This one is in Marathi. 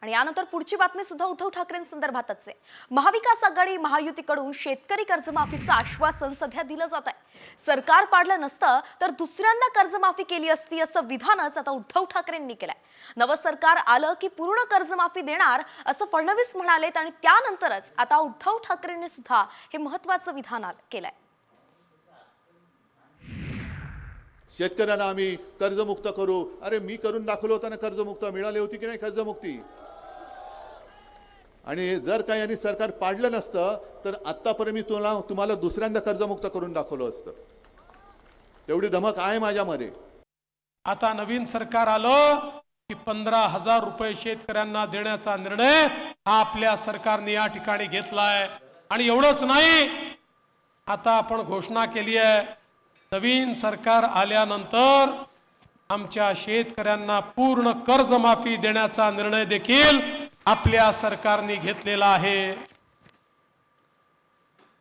आणि यानंतर पुढची बातमी सुद्धा उद्धव ठाकरेंसंदर्भातच आहे। महाविकास आघाडी महायुतीकडून शेतकरी कर्जमाफीचं आश्वासन सध्या दिलं जात आहे। सरकार पाडलं नसतं तर दुसऱ्यांदा कर्जमाफी केली असती असं विधानच आता उद्धव ठाकरेंनी केलंय। नवं सरकार आलं की पूर्ण कर्जमाफी देणार असं फडणवीस म्हणालेत आणि त्यानंतरच आता उद्धव ठाकरेंनी सुद्धा हे महत्त्वाचं विधान केलंय। शेतकऱ्यांना आम्ही कर्जमुक्त करू। अरे मी करून दाखवलं होतं ना, कर्जमुक्त मिळाली होती की नाही कर्जमुक्ती। आणि जर का यांनी सरकार पाडलं नसतं तर आतापर्यंत मी तुम्हाला दुसऱ्यांदा कर्जमुक्त करून दाखवलं असतं। तेवढी धमक आहे माझ्यामध्ये। आता नवीन सरकार आलं की 15,000 रुपये शेतकऱ्यांना देण्याचा निर्णय हा आपल्या सरकारने या ठिकाणी घेतलाय। आणि एवढंच नाही, आता आपण घोषणा केली आहे, नवीन सरकार आल्यानंतर आमच्या शेतकऱ्यांना पूर्ण कर्जमाफी देण्याचा निर्णय देखील आपल्या सरकारने घेतलेला आहे।